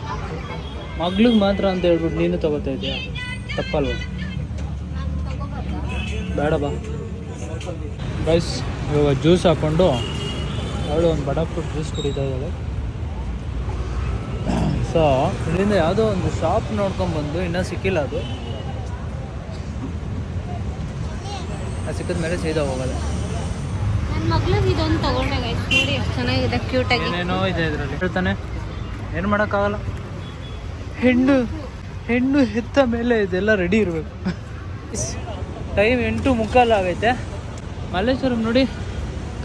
ಮಗ್ಳಿಗೆ ಮಾತ್ರ ಅಂತ ಹೇಳ್ಬಿಟ್ಟು ನೀನು ತೊಗೋತಾ ಇದೆಯಾ, ತಪ್ಪಲ್ವ? ಬೇಡ ಬಾ. ಗೈಸ್ ಇವಾಗ ಜ್ಯೂಸ್ ಹಾಕ್ಕೊಂಡು ಅವಳು ಒಂದು ಬಡ ಫ್ರೂಟ್ ಜ್ಯೂಸ್ ಕುಡಿತಾ ಇದ್ದಾಳೆ. ಸೊ ಇಲ್ಲಿಂದ ಯಾವುದೋ ಒಂದು ಶಾಪ್ ನೋಡ್ಕೊಂಡ್ಬಂದು, ಇನ್ನೂ ಸಿಕ್ಕಿಲ್ಲ ಅದು ಸಿಕ್ಕಿದ ಮೇಲೆ ಸೀದಾ ಹೋಗೋದು. ನನ್ನ ಮಗ್ಳಿಗೆ ಇದೊಂದು ತಗೊಂಡೆ ಗೈಸ್, ನೋಡಿ ಎಷ್ಟು ಚೆನ್ನಾಗಿದೆ, ಕ್ಯೂಟಾಗಿ. ಏನೇನೋ ಇದೆ ಇದರಲ್ಲಿ. ಹೇಳ್ತಾನೆ ಏನು ಮಾಡೋಕ್ಕಾಗಲ್ಲ. ಹೆಣ್ಣು ಹೆತ್ತ ಮೇಲೆ ಇದೆಲ್ಲ ರೆಡಿ ಇರಬೇಕು. ಟೈಮ್ 8:45 ಆಗೈತೆ. ಮಲ್ಲೇಶ್ವರಂ ನೋಡಿ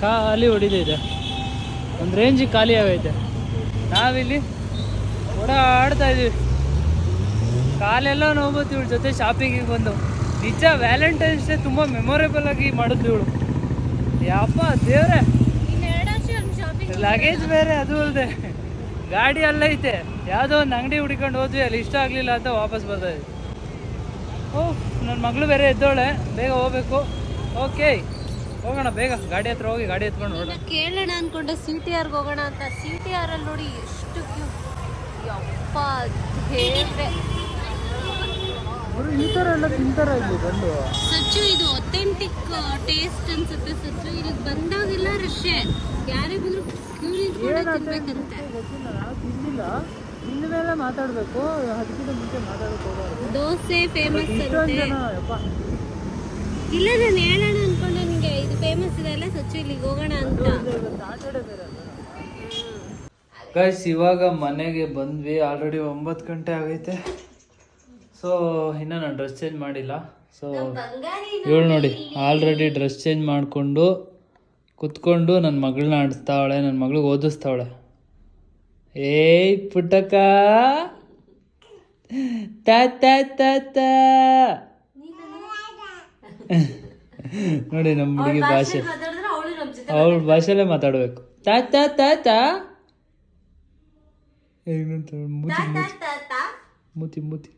ಖಾಲಿ ಹೊಡಿದಿದೆ, ಒಂದು ರೇಂಜಿಗೆ ಖಾಲಿ ಆಗೈತೆ. ನಾವಿಲ್ಲಿ ಓಡಾಡ್ತಾ ಇದ್ದೀವಿ, ಕಾಲೆಲ್ಲ ನೋಡ್ಬೋದು. ಇವಳ ಜೊತೆ ಶಾಪಿಂಗಿಗೆ ಬಂದು ನಿಜ ವ್ಯಾಲೆಂಟೈನ್ಸ್ ಡೇ ತುಂಬ ಮೆಮೊರೇಬಲ್ ಆಗಿ ಮಾಡಿದ್ಲು ಇವಳು. ಯಪ್ಪ ದೇವ್ರೆ, ಲಗೇಜ್ ಬೇರೆ, ಅದು ಅಲ್ಲದೆ ಗಾಡಿ ಅಲ್ಲೈತೆ. ಯಾವುದೋ ಒಂದು ಅಂಗಡಿ ಹುಡ್ಕೊಂಡು ಹೋದ್ವಿ, ಅಲ್ಲಿ ಇಷ್ಟ ಆಗಲಿಲ್ಲ ಅಂತ ವಾಪಸ್ ಬರ್ತಾ ಇದ್ವಿ. ನನ್ನ ಮಗಳು ಬೇರೆ ಎದ್ದೋಳೆ, ಬೇಗ ಹೋಗ್ಬೇಕು. ಓಕೆ ಹೋಗೋಣ ಬೇಗ, ಗಾಡಿ ಹತ್ರ ಹೋಗಿ ಗಾಡಿ ಎತ್ಕೊಂಡು ನೋಡೋಣ. ಕೇಳೋಣ ಅನ್ಕೊಂಡೆ CTRಗೆ ಹೋಗೋಣ ಅಂತ. CTR ಅಲ್ಲಿ ನೋಡಿ ಎಷ್ಟು ಕ್ಯೂಟ್. ಯಪ್ಪ ದೇವ್ರೆ, ಈ ಥರ ಎಲ್ಲ ತಿಂತಾರ ಇಲ್ಲಿ ಬಂದು. ಸಚ್ಚು ಇದು ಅಥೆಂಟಿಕ್ ಟೇಸ್ಟ್ ಅನ್ಸುತ್ತೆ. ಸಚ್ಚು ಇಲ್ಲಿಗೆ ಬಂದಾಗೆಲ್ಲ ರಶೆ, ಯಾರೇ ಬಂದ್ರು ಕ್ಯೂ ನಿಂತ್ಕೊಂಡೆ ತಿನ್ಬೇಕಂತೆ. ಗೊತ್ತಿಲ್ಲ, ನಾವು ತಿಂದಿಲ್ಲ. ಇನ್ನ ಮೇಲೆ ಮಾತಾಡಬೇಕು, ಅದಕ್ಕಿಂತ ಮುಂಚೆ ಮಾತಾಡೋಕೆ ಹೋಗೋದು. ದೋಸೆ ಫೇಮಸ್ ಇಷ್ಟೊಂದು ಅಂತೆ. ಜನ ಯಪ್ಪ. ಇಲ್ಲ ನಾನು ಹೇಳೋಣ ಅನ್ಕೊಂಡೆ ನಿಮಗೆ, ಇದು ಫೇಮಸ್ ಇದೆ ಅಲ್ಲ ಸಚ್ಚು, ಇಲ್ಲಿಗೆ ಹೋಗೋಣ ಅಂತ. ಗೈಸ್ ಇವಾಗ ಮನೆಗೆ ಬಂದ್ವಿ. ಆಲ್ರೆಡಿ 9 ಗಂಟೆ ಆಗೈತೆ. ಸೊ ಇನ್ನೂ ನಾನು ಡ್ರೆಸ್ ಚೇಂಜ್ ಮಾಡಿಲ್ಲ. ಸೊ ಇವಳು ನೋಡಿ ಆಲ್ರೆಡಿ ಡ್ರೆಸ್ ಚೇಂಜ್ ಮಾಡಿಕೊಂಡು ಕುತ್ಕೊಂಡು ನನ್ನ ಮಗಳನ್ನ ಆಡಿಸ್ತಾವಳೆ, ನನ್ನ ಮಗಳಿಗೆ ಓದಿಸ್ತಾವಳೆ. ಏಯ್ ಪುಟ್ಟಕ್ಕ ತ ನೋಡಿ ನಮ್ಮ ಹುಡುಗಿ ಭಾಷೆ, ಅವಳ ಭಾಷೆಲ್ಲೇ ಮಾತಾಡಬೇಕು. ತ ಮೂತಿ.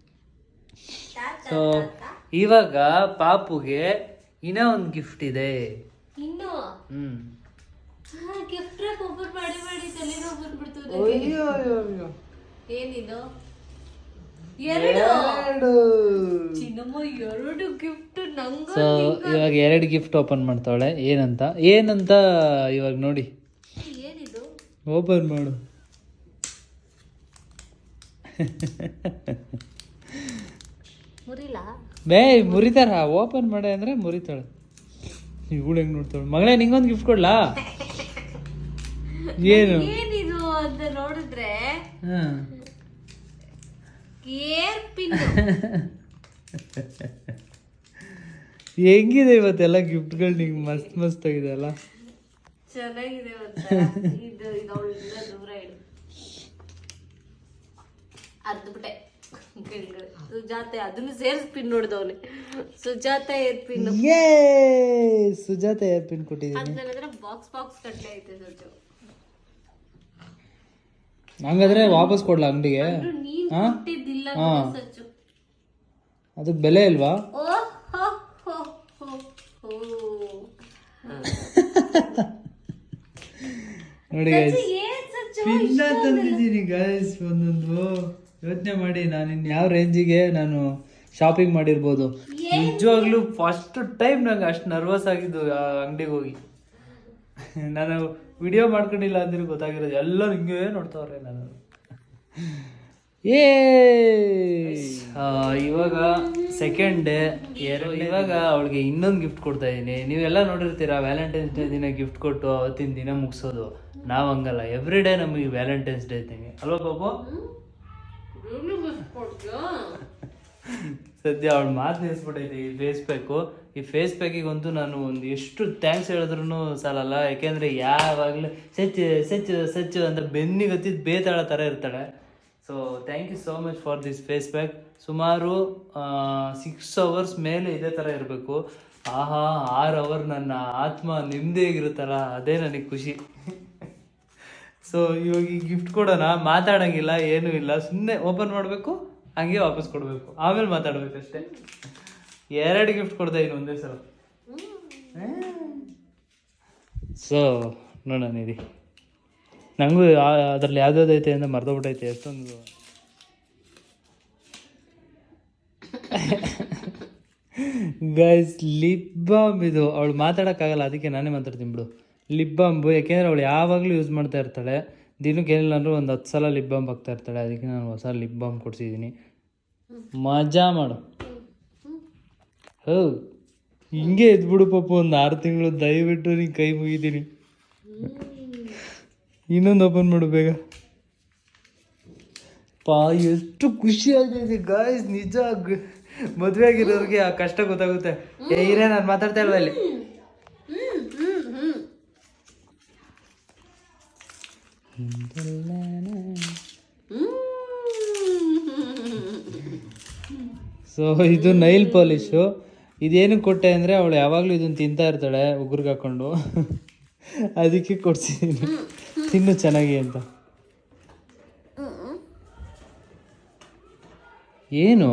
ಸೊ ಇವಾಗ ಪಾಪುಗೆ ಇನ್ನೂ ಒಂದು ಗಿಫ್ಟ್ ಇದೆ. ಇನ್ನು ಗಿಫ್ಟ್ ಓಪನ್ ಮಾಡಿ ತಲೆನೋವು ಬಂದ್ಬಿಡ್ತು. ಏನಿದು? ಎರಡು ಚಿನ್ನಮ್ಮ, 2 ಗಿಫ್ಟ್ ನಂಗೆ. ಸೊ ಇವಾಗ 2 ಗಿಫ್ಟ್ ಓಪನ್ ಮಾಡ್ತಾವಳೆ. ಏನಂತ ಇವಾಗ ನೋಡಿ, ಏನಿದು? ಓಪನ್ ಮಾಡು. ಮುರಿಲಾ? ಮುರಿತಾರ? ಓಪನ್ ಮಾಡೆ ಅಂದ್ರೆ ಮುರಿತಾಳೆ. ಇವಳು ಹೆಂಗ್ ನೋಡ್ತಾಳೆ. ಮಗಳೇ ನಿಂಗೊಂದು ಗಿಫ್ಟ್ ಕೊಡ್ಲಾ? ಏನಿದು ಅಂತ ನೋಡಿದ್ರೆ ಏರ್ ಪಿನ್. ಹೆಂಗಿದೆ ಇವತ್ತೆಲ್ಲ ಗಿಫ್ಟ್ಗಳು ನಿಂಗೆ ಮಸ್ತ್ ಆಗಿದೆ ಅಲ್ಲ? ಚೆನ್ನಾಗಿದೆ. ಇದು ಅವಳಿಂದ ದೂರ ಇಡು. ಅರ್ಧಬಿಟ್ಟೆ. ಸುಜಾತೆ ಅದನ್ನು ಸೇರಿಸಿ ಪಿನ್ ನೋಡಿದವನೆ. Sujata hairpin. Sujata hairpin ಕೊಟ್ಟಿದ್ದೀನಿ. ಅದ್ರ ಬಾಕ್ಸ್ ಕಟ್ಲೆ ಐತೆ ಸಜ್ಜು. ಹಂಗಾದ್ರೆ ವಾಪಸ್ ಕೊಡ್ಲಾ ಅಂಗಡಿಗೆ? ನೀನ್ ಹಾ? ಕೊಟ್ಟಿದ್ದಿಲ್ಲ ಹಾ. ಸಚ್ಚು. ಅದಕ್ಕೆ ಬೆಲೆ ಇಲ್ವಾ? ಓ ಹೋ ಹೋ ಹೋ ಹೋ. ನೋಡಿ ಗೈಸ್, ಸಚ್ಚು, ಏನ್ ಸಚ್ಚು? ಪಿನ್ನ ತಂದಿದ್ದೀನಿ ಗೈಸ್ ಒಂದೊಂದು. ಯೋಚನೆ ಮಾಡಿ ನಾನು ಇನ್ನು ಯಾವ ರೇಂಜಿಗೆ ನಾನು ಶಾಪಿಂಗ್ ಮಾಡಿರ್ಬೋದು. ನಿಜವಾಗ್ಲೂ ಫಸ್ಟ್ ಟೈಮ್ ನಂಗೆ ಅಷ್ಟು ನರ್ವಸ್ ಆಗಿದ್ದು ಆ ಅಂಗಡಿಗೆ ಹೋಗಿ. ನಾನು ವಿಡಿಯೋ ಮಾಡ್ಕೊಂಡಿಲ್ಲ ಅಂದ್ರೆ ಗೊತ್ತಾಗಿರೋದು, ಎಲ್ಲರೂ ಹಿಂಗೆ ನೋಡ್ತಾವ್ರೆ ನಾನು. ಇವಾಗ ಸೆಕೆಂಡ್ ಡೇ, ಇವಾಗ ಅವಳಿಗೆ ಇನ್ನೊಂದು ಗಿಫ್ಟ್ ಕೊಡ್ತಾ ಇದ್ದೀನಿ. ನೀವೆಲ್ಲ ನೋಡಿರ್ತೀರಾ ವ್ಯಾಲೆಂಟೈನ್ಸ್ ಡೇ ದಿನ ಗಿಫ್ಟ್ ಕೊಟ್ಟು ಅವತ್ತಿನ ದಿನ ಮುಗಿಸೋದು. ನಾವು ಹಂಗಲ್ಲ, ಎವ್ರಿ ಡೇ ನಮಗೆ ವ್ಯಾಲೆಂಟೈನ್ಸ್ ಡೇ ಇದ್ದಂಗೆ ಅಲ್ವಾ ಪಾಪು? ಸದ್ಯ ಅವಳು ಮಾತು ನಿಲ್ಸ್ಬಿಟ್ಟೈತಿ. ಈ ಫೇಸ್ ಪ್ಯಾಕಿಗಂತೂ ನಾನು ಒಂದು ಎಷ್ಟು ಥ್ಯಾಂಕ್ಸ್ ಹೇಳಿದ್ರು ಸಾಲಲ್ಲ. ಯಾಕೆಂದರೆ ಯಾವಾಗಲೂ ಸಚ್ಚು ಅಂತ ಬೆನ್ನಿಗೆ ಹತ್ತಿದ್ದು ಬೇತಾಳ ಥರ ಇರ್ತಾಳೆ. So thank you so much for this face pack. ಸುಮಾರು 6 hours ಮೇಲೆ ಇದೇ ಥರ ಇರಬೇಕು. 6 hour ನನ್ನ ಆತ್ಮ ನೆಮ್ಮದಿಯಾಗಿರುತ್ತಲ್ಲ, ಅದೇ ನನಗೆ ಖುಷಿ. ಸೊ ಇವಾಗ ಈ ಗಿಫ್ಟ್ ಕೊಡೋಣ, ಮಾತಾಡೋಂಗಿಲ್ಲ, ಏನೂ ಇಲ್ಲ, ಸುಮ್ಮನೆ ಓಪನ್ ಮಾಡಬೇಕು, ಹಂಗೆ ವಾಪಸ್ ಕೊಡಬೇಕು, ಆಮೇಲೆ ಮಾತಾಡ್ಬೇಕಷ್ಟೇ. 2 ಗಿಫ್ಟ್ ಕೊಡ್ತಾ ಇದ್ದೀನಿ ಒಂದೇ ಸಲ. ಸೊ ನೋಡೋಣ ಇರಿ, ನನಗೂ ಅದ್ರಲ್ಲಿ ಯಾವ್ದಾವ್ದೈತೆ ಅಂತ ಮರ್ತೋಗ್ಬಿಟ್ಟೈತೆ ಎಷ್ಟೊಂದು. ಗೈಸ್, ಲಿಪ್ ಬಾಮ್ ಇದು. ಅವಳು ಮಾತಾಡೋಕ್ಕಾಗಲ್ಲ, ಅದಕ್ಕೆ ನಾನೇ ಮಾತಾಡ್ತೀನಿ ಬಿಡು. ಲಿಪ್ ಬಾಂಬು, ಯಾಕೆಂದರೆ ಅವಳು ಯಾವಾಗಲೂ ಯೂಸ್ ಮಾಡ್ತಾ ಇರ್ತಾಳೆ. ದಿನಕ್ಕೆ ಏನಿಲ್ಲ ಅಂದರೂ ಒಂದು 10 ಸಲ ಲಿಪ್ ಬಾಂಬ್ ಹಾಕ್ತಾ ಇರ್ತಾಳೆ. ಅದಕ್ಕೆ ನಾನು ಹೊಸ ಲಿಪ್ ಬಾಂಬ್ ಕೊಡ್ಸಿದ್ದೀನಿ. ಮಜಾ ಮಾಡು. ಹೌದು, ಹಿಂಗೆ ಎದ್ಬಿಡು ಪಾಪು, ಒಂದು 6 ತಿಂಗಳು. ದಯವಿಟ್ಟು ನೀನು ಕೈ ಮುಗಿದ್ದೀನಿ. ಇನ್ನೊಂದು ಓಪನ್ ಮಾಡು ಬೇಗ. ಎಷ್ಟು ಖುಷಿ ಆಗ್ತೈತೆ ಗಾಯ್ಸ್, ನಿಜ. ಮದುವೆ ಆಗಿರೋರಿಗೆ ಆ ಕಷ್ಟ ಗೊತ್ತಾಗುತ್ತೆ. ಇರೇ, ನಾನು ಮಾತಾಡ್ತಾ ಇಲ್ವ ಅಲ್ಲಿ? ಸೊ ಇದು ನೈಲ್ ಪಾಲಿಶು. ಇದೇನು ಕೊಟ್ಟೆ ಅಂದರೆ ಅವಳು ಯಾವಾಗಲೂ ಇದನ್ನು ತಿಂತಾ ಇರ್ತಾಳೆ ಉಗುರ್ಗೆ ಹಾಕೊಂಡು. ಅದಕ್ಕೆ ಕೊಡ್ಸಿದ್ದೀನಿ, ತಿನ್ನು ಚೆನ್ನಾಗಿ ಅಂತ. ಏನು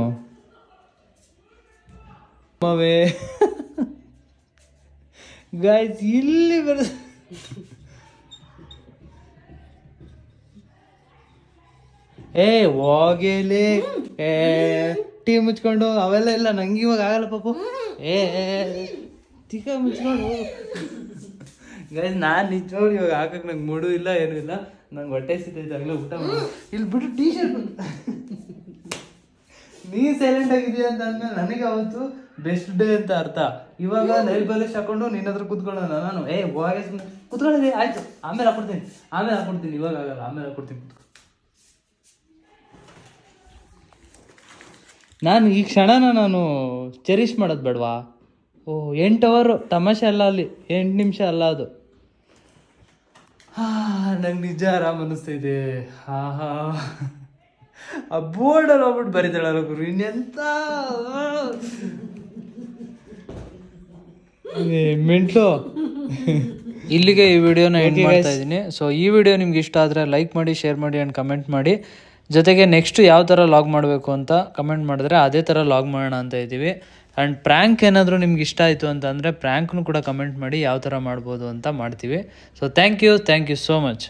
ಗಾಯ್ಸ್, ಇಲ್ಲಿ ಬರ ಹೋಗೇಲಿ ಟೀ ಮುಚ್ಕೊಂಡು ಅವೆಲ್ಲ ಇಲ್ಲ, ನಂಗೆ ಇವಾಗ ಆಗಲ್ಲ ಪಾಪು. ತಿಕ್ಕ ಮುಚ್ಕೊಂಡು ಗೈಸ್, ನಾನು ನಿಜವಾಗ್ಲು ಇವಾಗ ಹಾಕಕ್ಕೆ ನಂಗೆ ಮೂಡು ಇಲ್ಲ, ಏನೂ ಇಲ್ಲ. ನಂಗೆ ಹೊಟ್ಟೆ ಸಿಗ್ತೈತೆ, ಆಗಲೇ ಊಟ ಮಾಡಿ ಇಲ್ಲಿ ಬಿಟ್ಟು ಟೀ ಶರ್ಟ್. ನೀ ಸೈಲೆಂಟ್ ಆಗಿದೆಯಾ ಅಂತ ಅಂದ್ಮೇಲೆ ನನಗೆ ಅವತ್ತು ಬೆಸ್ಟ್ ಡೇ ಅಂತ ಅರ್ಥ. ಇವಾಗ ನೈಲ್ ಪಾಲಿಶ್ ಹಾಕೊಂಡು ನಿನ್ನ ಹತ್ರ ಕೂತ್ಕೊಳ್ಳೋಣ. ನಾನು ಹೋಗಿ ಕೂತ್ಕೊಳ್ಳಿ, ಆಯ್ತು, ಆಮೇಲೆ ಹಾಕೊಡ್ತೀನಿ. ಇವಾಗ ಆಗಲ್ಲ, ಆಮೇಲೆ ಹಾಕೊಡ್ತೀನಿ. ನಾನು ಈ ಕ್ಷಣನ ನಾನು ಚೆರಿಷ್ ಮಾಡೋದು ಬೇಡವಾ? 8 hour ತಮಾಷೆ ಅಲ್ಲ, ಅಲ್ಲಿ 8 ನಿಮಿಷ ಅಲ್ಲ ಅದು. ನಂಗೆ ನಿಜ ಆರಾಮ್ ಅನ್ನಿಸ್ತೈತೆ. ಆ ಬೋರ್ಡಲ್ಲಿ ಹೋಗ್ಬಿಟ್ಟು ಬರೀತಾಳಲ್ಲ ಗುರು, ಇನ್ನೆಂತ ಮೆಂಟ್ಲು. ಇಲ್ಲಿಗೆ ಈ ವಿಡಿಯೋನ ಎಂಡ್ ಮಾಡ್ತಾ ಇದ್ದೀನಿ. ಸೊ ಈ ವಿಡಿಯೋ ನಿಮ್ಗೆ ಇಷ್ಟ ಆದರೆ ಲೈಕ್ ಮಾಡಿ, ಶೇರ್ ಮಾಡಿ ಆ್ಯಂಡ್ ಕಮೆಂಟ್ ಮಾಡಿ. ಜೊತೆಗೆ ನೆಕ್ಸ್ಟ್ ಯಾವ ಥರ ಲಾಗ್ ಮಾಡಬೇಕು ಅಂತ ಕಮೆಂಟ್ ಮಾಡಿದ್ರೆ ಅದೇ ಥರ ಲಾಗ್ ಮಾಡೋಣ ಅಂತ ಇದ್ದೀವಿ. ಆ್ಯಂಡ್ ಪ್ರ್ಯಾಂಕ್ ಏನಾದರೂ ನಿಮ್ಗೆ ಇಷ್ಟ ಆಯಿತು ಅಂತಂದರೆ ಪ್ರ್ಯಾಂಕ್ನು ಕೂಡ ಕಮೆಂಟ್ ಮಾಡಿ ಯಾವ ಥರ ಮಾಡ್ಬೋದು ಅಂತ ಮಾಡ್ತೀವಿ. So thank you so much.